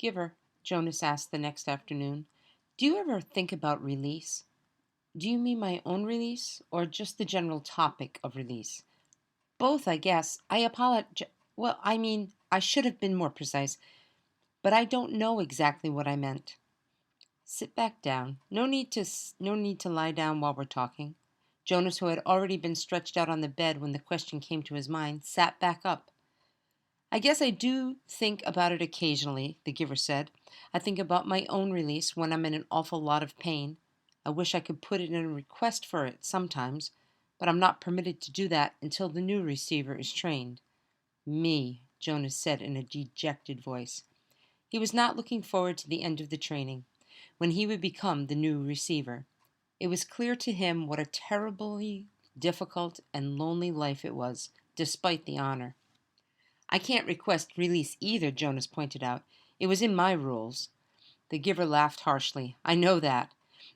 Giver, Jonas asked the next afternoon, do you ever think about release? Do you mean my own release or just the general topic of release? Both, I guess. I apologize. Well, I mean, I should have been more precise, but I don't know exactly what I meant. Sit back down. No need to lie down while we're talking. Jonas, who had already been stretched out on the bed when the question came to his mind, sat back up. I guess I do think about it occasionally, the giver said. I think about my own release when I'm in an awful lot of pain. I wish I could put it in a request for it sometimes, but I'm not permitted to do that until the new receiver is trained. Me, Jonas said in a dejected voice. He was not looking forward to the end of the training, when he would become the new receiver. It was clear to him what a terribly difficult and lonely life it was, despite the honor. I can't request release either, Jonas pointed out. It was in my rules. The giver laughed harshly. I know that.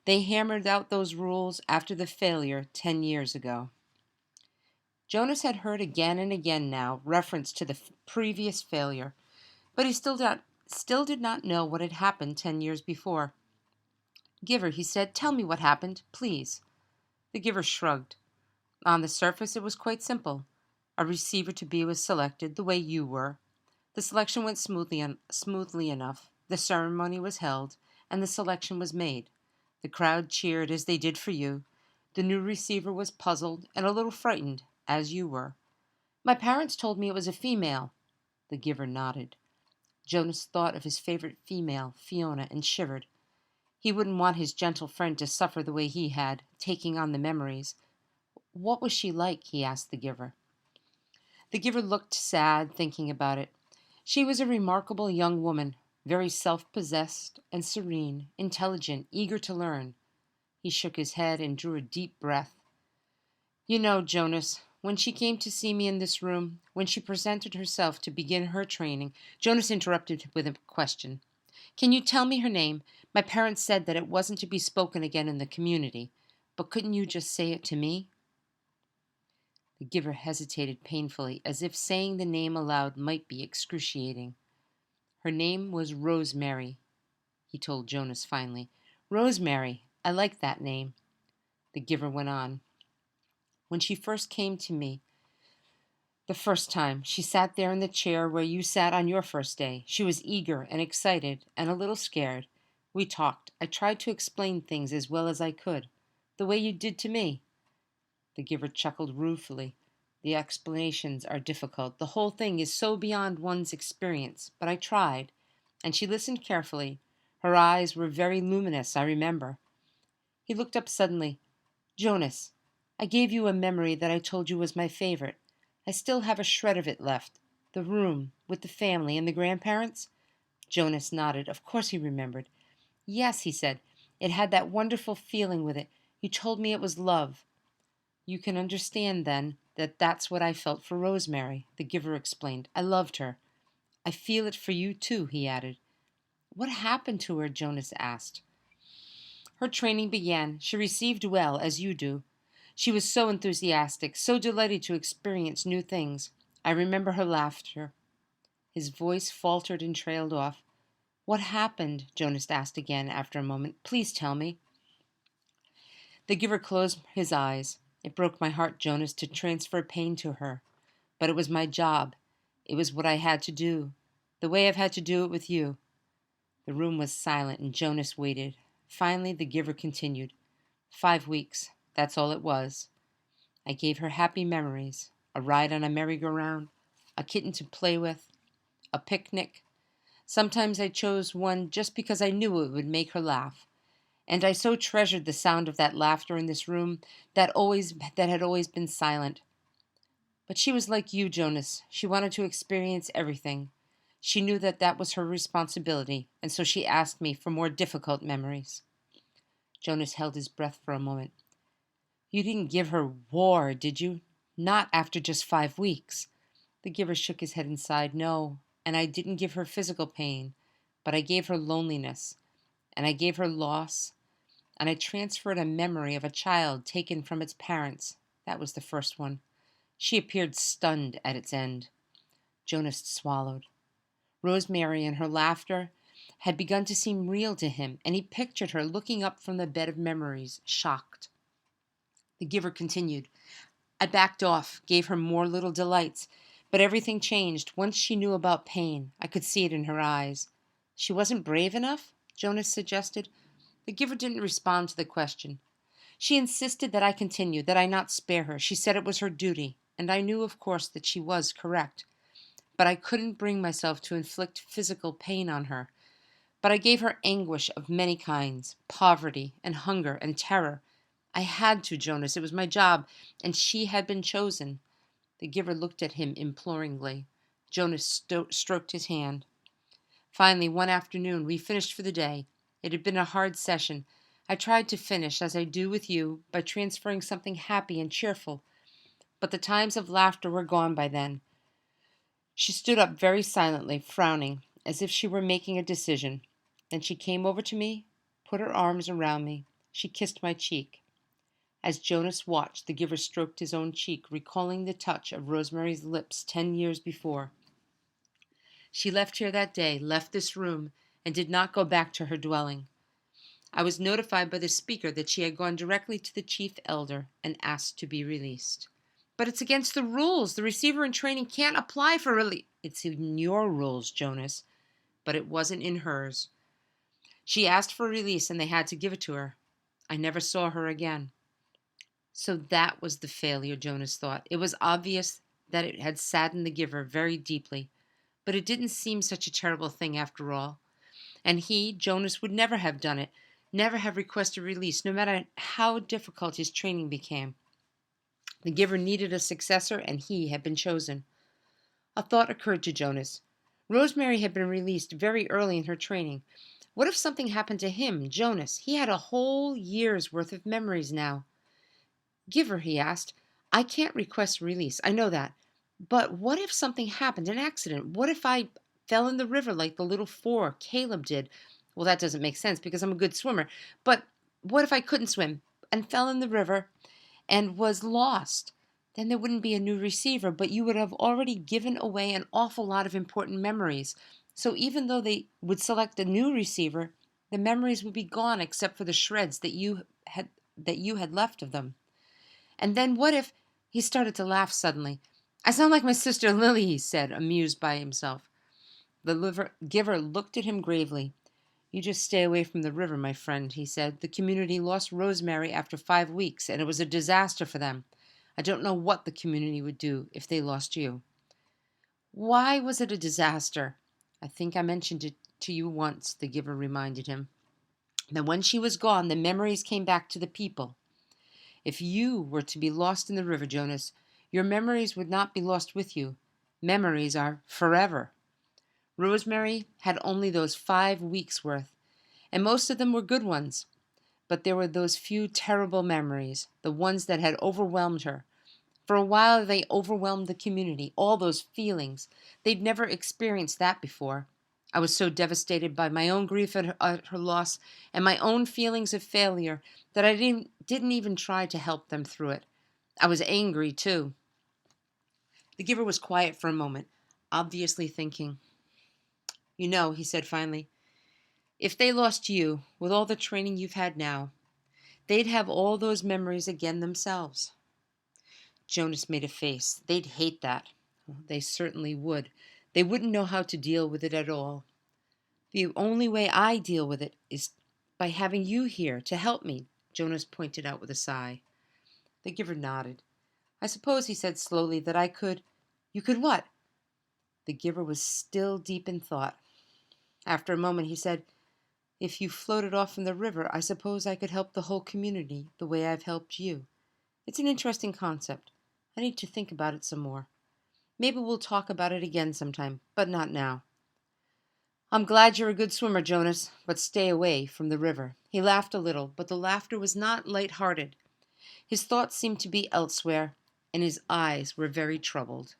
They hammered out those rules after the failure 10 years ago. Jonas had heard again and again now reference to the previous failure, but he still did not know what had happened 10 years before. Giver, he said, tell me what happened, please. The giver shrugged. On the surface, it was quite simple. A receiver to be was selected, the way you were. The selection went smoothly enough. The ceremony was held, and the selection was made. The crowd cheered as they did for you. The new receiver was puzzled and a little frightened, as you were. My parents told me it was a female. The giver nodded. Jonas thought of his favorite female, Fiona, and shivered. He wouldn't want his gentle friend to suffer the way he had, taking on the memories. What was she like? He asked the giver. The giver looked sad, thinking about it. She was a remarkable young woman, very self-possessed and serene, intelligent, eager to learn. He shook his head and drew a deep breath. You know, Jonas, when she came to see me in this room, when she presented herself to begin her training, Jonas interrupted with a question. Can you tell me her name? My parents said that it wasn't to be spoken again in the community, but couldn't you just say it to me? The giver hesitated painfully, as if saying the name aloud might be excruciating. Her name was Rosemary, he told Jonas finally. Rosemary, I like that name. The giver went on. When she first came to me, the first time, she sat there in the chair where you sat on your first day. She was eager and excited and a little scared. We talked. I tried to explain things as well as I could, the way you did to me. The giver chuckled ruefully. The explanations are difficult. The whole thing is so beyond one's experience, but I tried, and she listened carefully. Her eyes were very luminous, I remember. He looked up suddenly. Jonas, I gave you a memory that I told you was my favorite. I still have a shred of it left. The room, with the family and the grandparents? Jonas nodded. Of course he remembered. Yes, he said. It had that wonderful feeling with it. You told me it was love. You can understand, then, that that's what I felt for Rosemary, the giver explained. I loved her. I feel it for you, too, he added. What happened to her? Jonas asked. Her training began. She received well, as you do. She was so enthusiastic, so delighted to experience new things. I remember her laughter. His voice faltered and trailed off. What happened? Jonas asked again after a moment. Please tell me. The giver closed his eyes. It broke my heart, Jonas, to transfer pain to her. But it was my job. It was what I had to do. The way I've had to do it with you. The room was silent, and Jonas waited. Finally, the giver continued. 5 weeks. That's all it was. I gave her happy memories. A ride on a merry-go-round. A kitten to play with. A picnic. Sometimes I chose one just because I knew it would make her laugh. And I so treasured the sound of that laughter in this room that had always been silent. But she was like you, Jonas. She wanted to experience everything. She knew that that was her responsibility, and so she asked me for more difficult memories. Jonas held his breath for a moment. You didn't give her war, did you? Not after just 5 weeks. The giver shook his head and sighed. No, and I didn't give her physical pain, but I gave her loneliness, and I gave her loss, and I transferred a memory of a child taken from its parents. That was the first one. She appeared stunned at its end. Jonas swallowed. Rosemary and her laughter, had begun to seem real to him, and he pictured her looking up from the bed of memories, shocked. The giver continued. I backed off, gave her more little delights, but everything changed once she knew about pain. I could see it in her eyes. She wasn't brave enough? Jonas suggested. The giver didn't respond to the question. She insisted that I continue, that I not spare her. She said it was her duty, and I knew, of course, that she was correct. But I couldn't bring myself to inflict physical pain on her. But I gave her anguish of many kinds, poverty and hunger and terror. I had to, Jonas. It was my job, and she had been chosen. The giver looked at him imploringly. Jonas stroked his hand. Finally, one afternoon, we finished for the day. It had been a hard session. I tried to finish, as I do with you, by transferring something happy and cheerful. But the times of laughter were gone by then. She stood up very silently, frowning, as if she were making a decision. Then she came over to me, put her arms around me. She kissed my cheek. As Jonas watched, the giver stroked his own cheek, recalling the touch of Rosemary's lips 10 years before. She left here that day, left this room, and did not go back to her dwelling. I was notified by the speaker that she had gone directly to the chief elder and asked to be released. But it's against the rules. The receiver in training can't apply for release. It's in your rules, Jonas, but it wasn't in hers. She asked for release and they had to give it to her. I never saw her again. So that was the failure, Jonas thought. It was obvious that it had saddened the giver very deeply, but it didn't seem such a terrible thing after all. And he, Jonas, would never have done it, never have requested release, no matter how difficult his training became. The giver needed a successor, and he had been chosen. A thought occurred to Jonas. Rosemary had been released very early in her training. What if something happened to him, Jonas? He had a whole year's worth of memories now. Giver, he asked, I can't request release, I know that. But what if something happened, an accident? What if I fell in the river like the little four Caleb did? Well, that doesn't make sense because I'm a good swimmer. But what if I couldn't swim and fell in the river and was lost? Then there wouldn't be a new receiver, but you would have already given away an awful lot of important memories. So even though they would select a new receiver, the memories would be gone except for the shreds that you had left of them. And then what if... He started to laugh suddenly. I sound like my sister Lily, he said, amused by himself. The giver looked at him gravely. You just stay away from the river, my friend, he said. The community lost Rosemary after 5 weeks, and it was a disaster for them. I don't know what the community would do if they lost you. Why was it a disaster? I think I mentioned it to you once, the giver reminded him. Then when she was gone, the memories came back to the people. If you were to be lost in the river, Jonas, your memories would not be lost with you. Memories are forever. Rosemary had only those 5 weeks' worth, and most of them were good ones. But there were those few terrible memories, the ones that had overwhelmed her. For a while they overwhelmed the community, all those feelings. They'd never experienced that before. I was so devastated by my own grief at her loss and my own feelings of failure that I didn't even try to help them through it. I was angry, too. The giver was quiet for a moment, obviously thinking. You know, he said finally, if they lost you, with all the training you've had now, they'd have all those memories again themselves. Jonas made a face. They'd hate that. They certainly would. They wouldn't know how to deal with it at all. The only way I deal with it is by having you here to help me, Jonas pointed out with a sigh. The giver nodded. I suppose, he said slowly, that I could... You could what? The giver was still deep in thought. After a moment he said, if you floated off from the river, I suppose I could help the whole community the way I've helped you. It's an interesting concept. I need to think about it some more. Maybe we'll talk about it again sometime, but not now. I'm glad you're a good swimmer, Jonas, but stay away from the river. He laughed a little, but the laughter was not light-hearted. His thoughts seemed to be elsewhere, and his eyes were very troubled.